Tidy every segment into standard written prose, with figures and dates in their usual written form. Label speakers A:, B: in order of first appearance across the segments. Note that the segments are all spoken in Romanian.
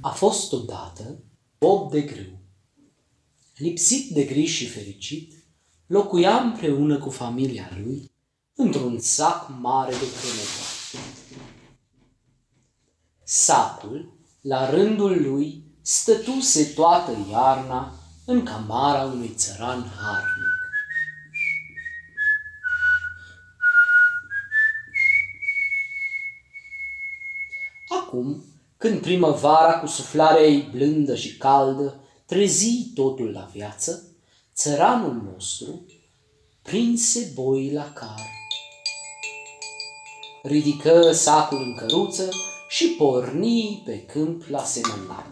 A: A fost odată Bob de Grâu. Lipsit de griji și fericit, locuia împreună cu familia lui într-un sac mare de cremătoare. Sacul, la rândul lui, stătuse toată iarna în camara unui țăran harnic. Acum, când primăvara cu suflarea ei blândă și caldă trezi totul la viață, țăranul nostru prinse boii la car. Ridică sacul în căruță și porni pe câmp la semănat.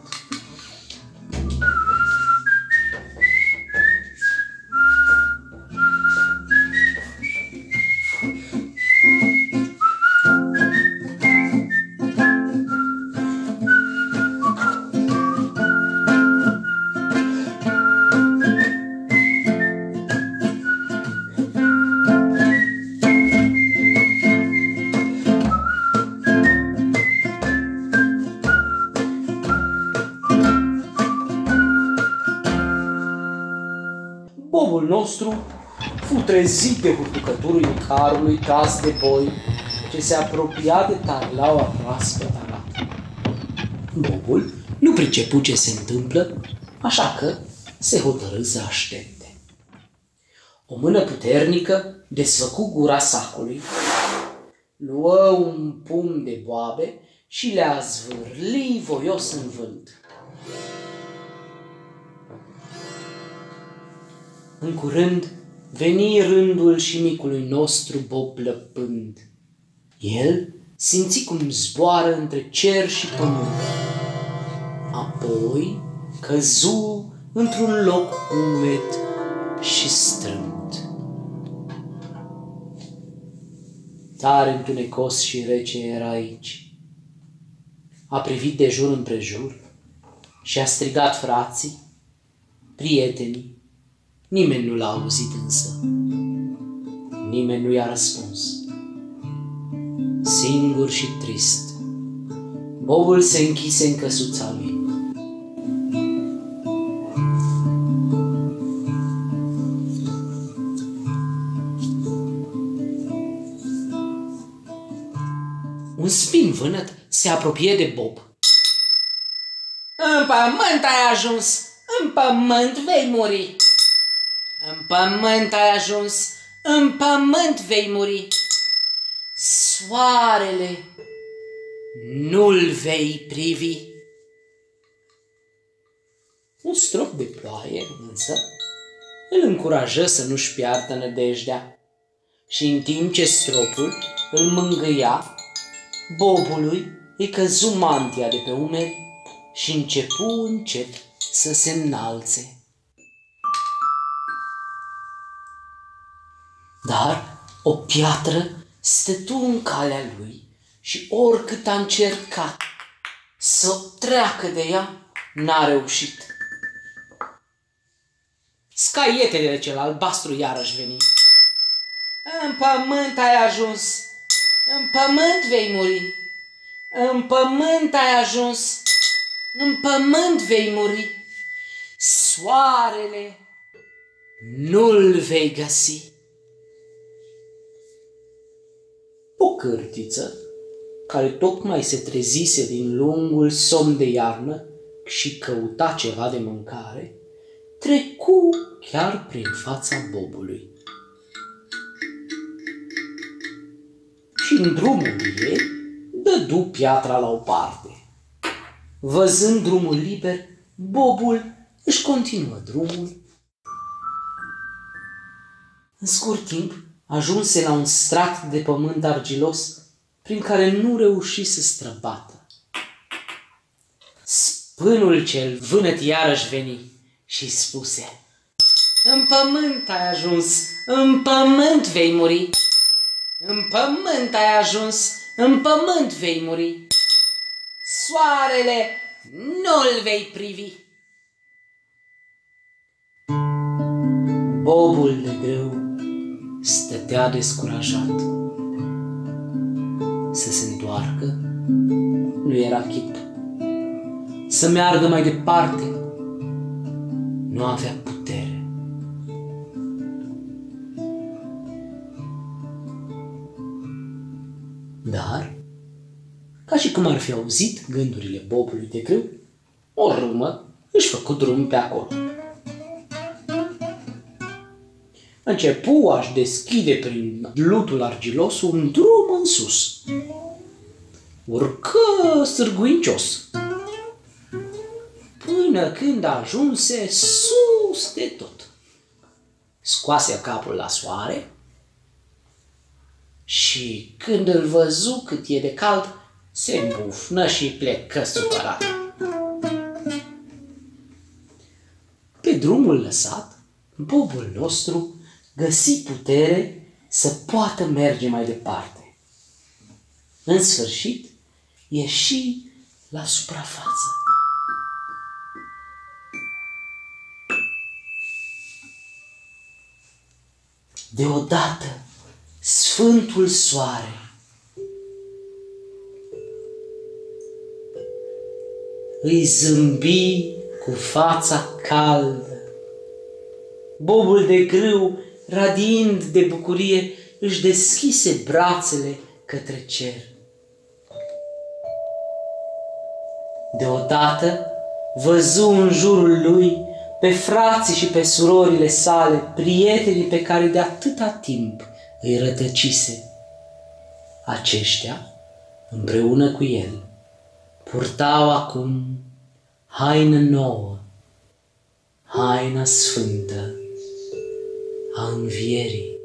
A: Bobul nostru fu trezit de hurducăturul carului tras de boi ce se apropia de tarlaua proaspăt arată. Bobul nu pricepu ce se întâmplă, așa că se hotărâ să aștepte. O mână puternică desfăcu gura sacului, luă un pumn de boabe și le-a zvârli voios în vânt. În curând veni rândul și micului nostru Bob plăpând. El simți cum zboară între cer și pământ. Apoi căzu într-un loc umed și strâmt. Tare întunecos și rece era aici. A privit de jur împrejur și a strigat frații, prietenii. Nimeni nu l-a auzit însă. Nimeni nu i-a răspuns. Singur și trist, Bobul se închise în căsuța lui. Un spin vânăt se apropie de Bob. În pământ ai ajuns, în pământ vei muri. În pământ ai ajuns, în pământ vei muri. Soarele nu-l vei privi. Un strop de ploaie, însă, îl încurajă să nu-și piardă nădejdea. Și în timp ce stropul îl mângâia, Bobului îi căzu mantia de pe umeri și începu încet să se înalțe. Dar o piatră stătu în calea lui și oricât a încercat să treacă de ea, n-a reușit. Scaietele cel albastru iarăși veni. În pământ ai ajuns, în pământ vei muri, în pământ ai ajuns, în pământ vei muri. Soarele nu-l vei găsi. O cârtiță, care tocmai se trezise din lungul somn de iarnă și căuta ceva de mâncare, trecu chiar prin fața bobului. Și în drumul ei dădu piatra la o parte. Văzând drumul liber, bobul își continuă drumul. În scurt timp ajunse la un strat de pământ argilos prin care nu reuși să străbată. Spânul cel vânăt iarăși veni și spuse: în pământ ai ajuns, în pământ vei muri. În pământ ai ajuns, în pământ vei muri. Soarele nu-l vei privi. Bobul de grâu stătea descurajat. Să se întoarcă nu era chip. Să meargă mai departe nu avea putere. Dar, ca și cum ar fi auzit gândurile bobului de grâu, o râmă își făcu drum pe acolo. Începu a-și deschide prin lutul argilos un drum în sus. Urcă sârguincios, până când ajunse sus de tot. Scoase capul la soare și când îl văzu cât e de cald, se îmbufnă și plecă supărat. Pe drumul lăsat, bobul nostru găsi putere să poată merge mai departe. În sfârșit, ieși la suprafață. Deodată, Sfântul Soare îi zâmbi cu fața caldă. Bobul de grâu, radiind de bucurie, își deschise brațele către cer. Deodată văzu în jurul lui pe frații și pe surorile sale, prietenii pe care de atâta timp îi rătăcise. Aceștia, împreună cu el, purtau acum haină nouă, haina sfântă a învierii.